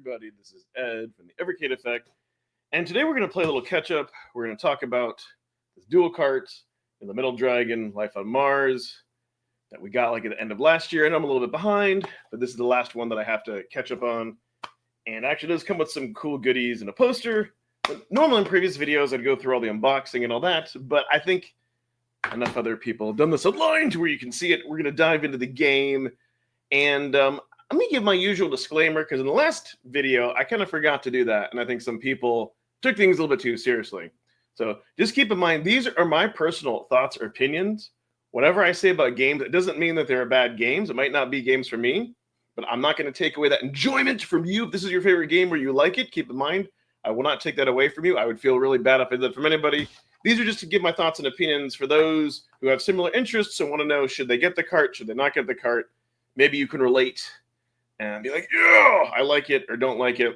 everybody. This is Ed from the Evercade Effect. And today we're going to play a little catch-up. We're going to talk about this dual cart in the Metal Dragon Life on Mars that we got like at the end of last year. I know I'm a little bit behind, but this is the last one that I have to catch up on. And actually does come with some cool goodies and a poster. But normally in previous videos, I'd go through all the unboxing and all that. But I think enough other people have done this online to where you can see it. We're going to dive into the game. And let me give my usual disclaimer, because in the last video, I kind of forgot to do that. And I think some people took things a little bit too seriously. So just keep in mind, these are my personal thoughts or opinions. Whatever I say about games, it doesn't mean that they're bad games. It might not be games for me, but I'm not going to take away that enjoyment from you. If this is your favorite game or you like it, keep in mind, I will not take that away from you. I would feel really bad if I did that from anybody. These are just to give my thoughts and opinions for those who have similar interests and want to know, should they get the cart, should they not get the cart? Maybe you can relate and be like, yeah, I like it or don't like it.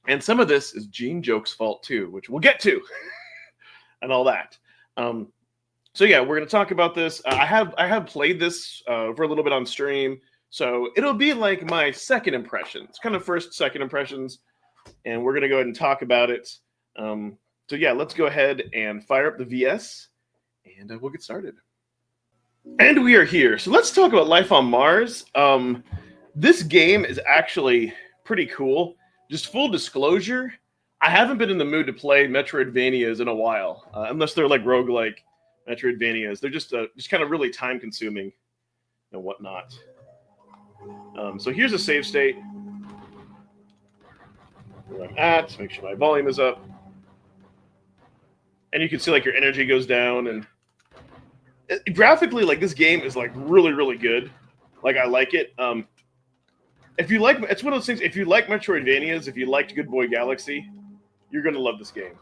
And some of this is Genejoke's fault too, which we'll get to and all that. So yeah, we're going to talk about this. I have played this for a little bit on stream. So it'll be like my second impressions, kind of first, second impressions. And we're going to go ahead and talk about it. So yeah, let's go ahead and fire up the VS and we'll get started. And we are here. So let's talk about Life on Mars. This game is actually pretty cool. Just full disclosure, I haven't been in the mood to play Metroidvanias in a while, unless they're like roguelike Metroidvanias. They're just kind of really time consuming and whatnot. So here's a save state where I'm at. Make sure my volume is up. And you can see like your energy goes down, and graphically, like this game is like really, really good. Like I like it. If you like, it's one of those things. If you like Metroidvanias, if you liked Good Boy Galaxy, you're gonna love this game.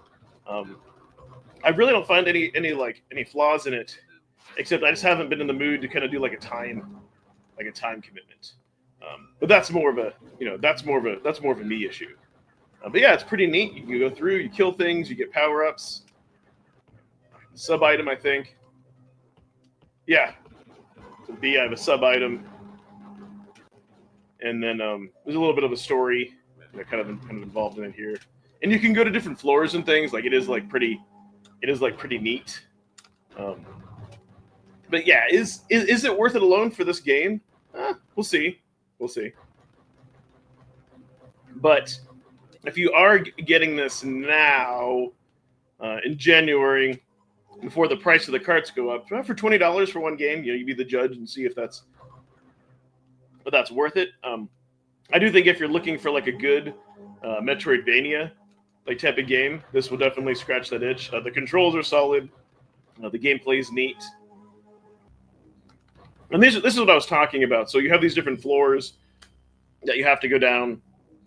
I really don't find any flaws in it, except I just haven't been in the mood to kind of do like a time commitment. But that's more of a that's more of a me issue. But yeah, it's pretty neat. You can go through, you kill things, you get power ups. Sub item, I think. Yeah. So B, I have a sub item, and then there's a little bit of a story kind of involved in it here. And you can go to different floors and things. Like it is pretty neat. But yeah, is it worth it alone for this game? We'll see. But if you are getting this now in January, before the price of the carts go up, for $20 for one game, you be the judge and see if that's worth it. I do think if you're looking for like a good Metroidvania like type of game, this will definitely scratch that itch. The controls are solid. The gameplay is neat. And this is what I was talking about. So you have these different floors that you have to go down,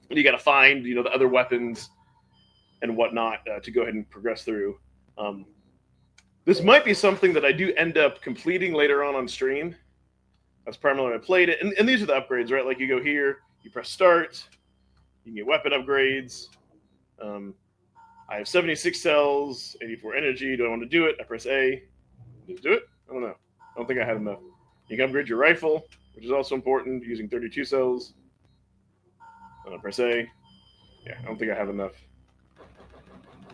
and you got to find the other weapons and whatnot to go ahead and progress through. This might be something that I do end up completing later on stream. That's primarily when I played it. And these are the upgrades, right? Like you go here, you press start, you can get weapon upgrades. I have 76 cells, 84 energy. Do I want to do it? I press A. Just do it? I don't know. I don't think I had enough. You can upgrade your rifle, which is also important, using 32 cells. And I press A. Yeah, I don't think I have enough.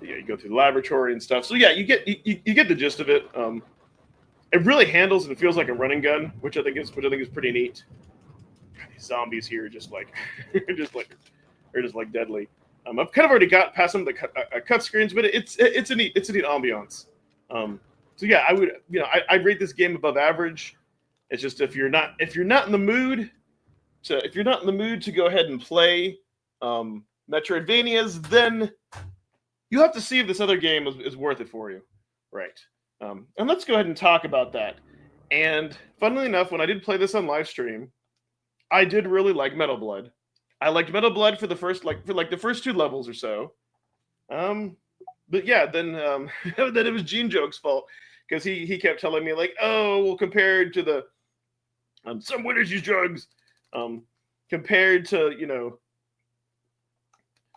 Yeah, you go through the laboratory and stuff. So yeah, you get the gist of it. It really handles and it feels like a running gun, which I think is pretty neat. These zombies here are just like deadly. I've kind of already got past some of the cut screens, but it's a neat ambiance. So yeah, I would I'd rate this game above average. It's just if you're not in the mood to go ahead and play Metroidvanias, then you have to see if this other game is worth it for you, right? And let's go ahead and talk about that. And funnily enough, when I did play this on live stream, I did really like Metal Blood. I liked Metal Blood for the first the first 2 levels or so. But yeah, then then it was Genejoke's fault, because he kept telling me like, oh, well, compared to the some winners use drugs, compared to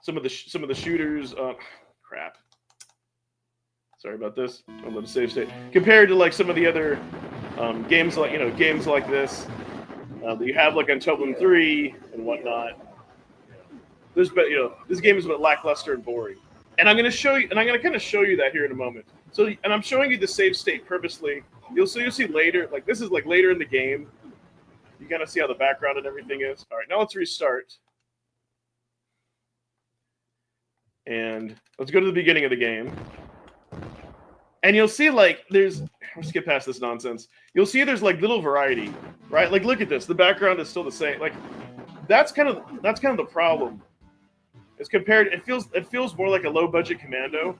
some of the shooters. Crap. Sorry about this. I'll let it save state. Compared to like some of the other games like this that you have like on Tobin 3 and whatnot. this game is a bit lackluster and boring. And I'm going to show you, and I'm going to kind of show you that here in a moment. So, and I'm showing you the save state purposely. You'll see later, like this is like later in the game. You kind of see how the background and everything is. All right, now let's restart. And let's go to the beginning of the game. And you'll see like there's, let's skip past this nonsense. You'll see there's like little variety, right? Like look at this, the background is still the same. Like that's kind of the problem. It's compared, it feels more like a low budget Commando.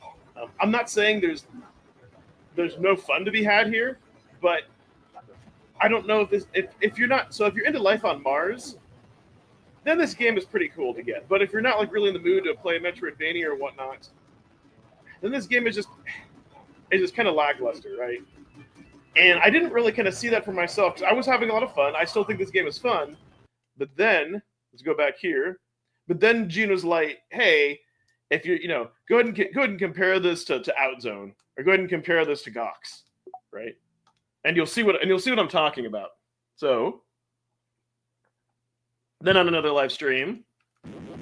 I'm not saying there's no fun to be had here, but I don't know if you're not, so if you're into Life on Mars, then this game is pretty cool to get. But if you're not like really in the mood to play Metroidvania or whatnot, then this game is just kind of lackluster, right? And I didn't really kind of see that for myself because I was having a lot of fun. I still think this game is fun, but then let's go back here. But then Gene was like, "Hey, if you're, go ahead and compare this to Outzone, or go ahead and compare this to Gox, right?" And you'll see what I'm talking about. So then on another live stream,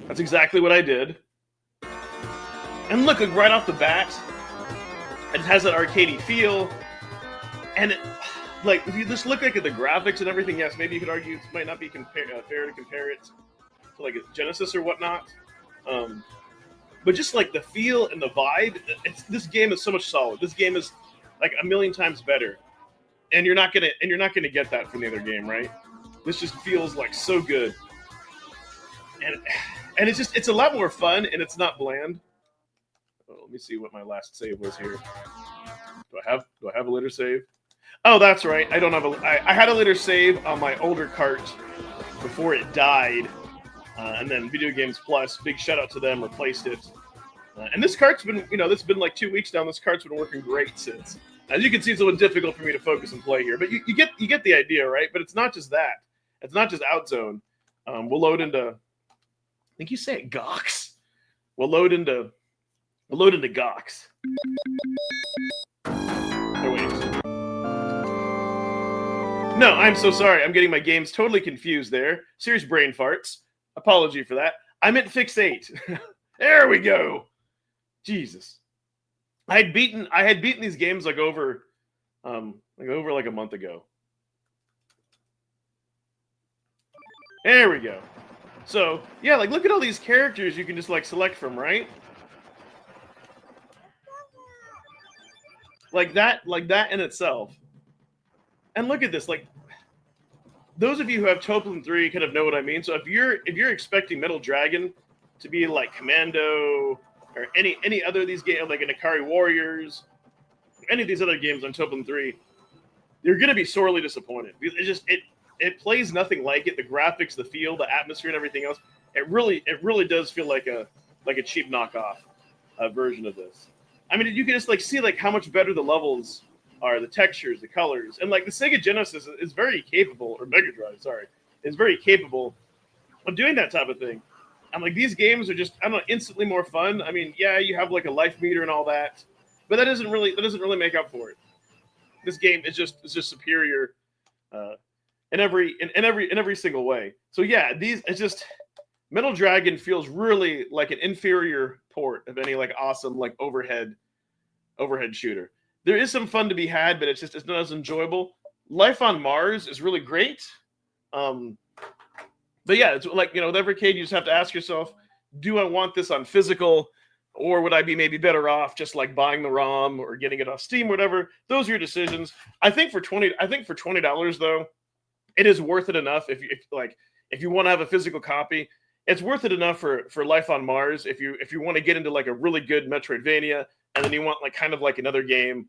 that's exactly what I did. And look, like right off the bat, it has that arcadey feel, and like if you just look like at the graphics and everything, yes, maybe you could argue it might not be fair to compare it to like a Genesis or whatnot. But just like the feel and the vibe, this game is so much solid. This game is like a million times better, and you're not gonna get that from the other game, right? This just feels like so good, and it's a lot more fun, and it's not bland. Oh, let me see what my last save was here. Do I have a later save? Oh, that's right. I don't have I had a later save on my older cart before it died. And then Video Games Plus, big shout out to them, replaced it. And this cart's been, this has been like 2 weeks now. This cart's been working great since. As you can see, it's a little difficult for me to focus and play here, but you get the idea, right? But it's not just that. It's not just Outzone. We'll load into, I think you say it, Gox. We'll load into Gox. Oh wait. No, I'm so sorry. I'm getting my games totally confused there. Serious brain farts. Apology for that. I meant Fix 8. There we go. Jesus. I had beaten these games like over like a month ago. There we go. So, yeah, like look at all these characters you can just like select from, right? Like that in itself. And look at this, like those of you who have Toplin 3 kind of know what I mean. So if you're expecting Metal Dragon to be like Commando or any other of these games, like an Ikari Warriors, any of these other games on Toplin 3, you're going to be sorely disappointed. It plays nothing like it. The graphics, the feel, the atmosphere, and everything else. It really does feel like a cheap knockoff version of this. I mean, you can just like see like how much better the levels are, the textures, the colors, and like the Sega Genesis is very capable, or Mega Drive, sorry, is very capable of doing that type of thing. And like these games are just, I don't know, instantly more fun. I mean, yeah, you have like a life meter and all that, but that doesn't really make up for it. This game is just superior in every single way. So yeah, it's just Metal Dragon feels really like an inferior port of any like awesome like overhead shooter. There is some fun to be had, but it's not as enjoyable. Life on Mars is really great. But yeah, it's like, with Evercade, you just have to ask yourself, do I want this on physical, or would I be maybe better off just like buying the ROM or getting it off Steam, whatever? Those are your decisions. I think for $20 though, it is worth it enough if you want to have a physical copy. It's worth it enough for Life on Mars if you want to get into like a really good Metroidvania, and then you want like kind of like another game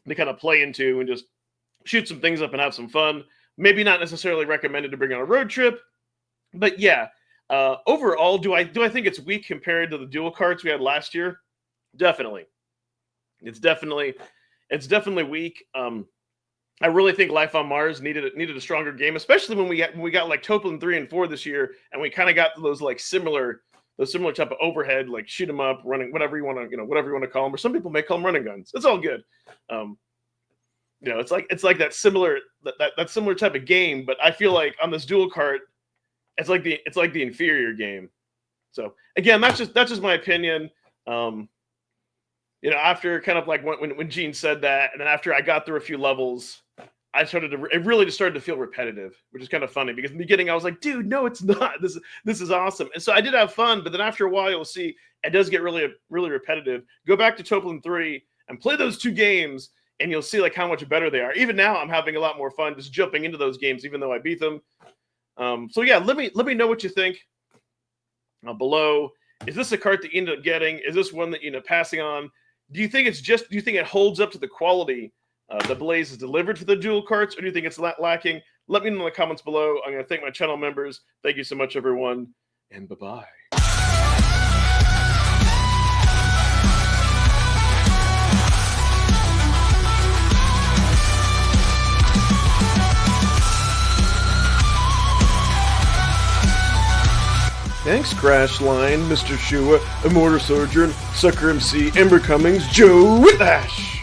to kind of play into and just shoot some things up and have some fun. Maybe not necessarily recommended to bring on a road trip, but yeah. Overall, do I think it's weak compared to the dual carts we had last year? Definitely. It's definitely weak. I really think Life on Mars needed a stronger game, especially when we got like Toplin 3 and 4 this year, and we kind of got those like similar type of overhead, like shoot 'em up, running, whatever you want to call them, or some people may call them running guns. It's all good. It's like that similar type of game, but I feel like on this dual cart, it's like the inferior game. So again, that's just my opinion. After kind of like when Gene said that, and then after I got through a few levels, it really just started to feel repetitive, which is kind of funny because in the beginning I was like, dude, no, it's not. This is awesome. And so I did have fun, but then after a while, you'll see it does get really, really repetitive. Go back to Toplin 3 and play those 2 games, and you'll see like how much better they are. Even now, I'm having a lot more fun just jumping into those games, even though I beat them. So yeah, let me know what you think below. Is this a cart that you ended up getting? Is this one that you end up passing on? Do you think it holds up to the quality the Blaze has delivered for the dual carts, or do you think it's lacking? Let me know in the comments below. I'm going to thank my channel members. Thank you so much, everyone, and bye-bye. Thanks, Crash Line, Mr. Shua, Immortal Sojourn, Sucker MC, Ember Cummings, Joe Whitlash!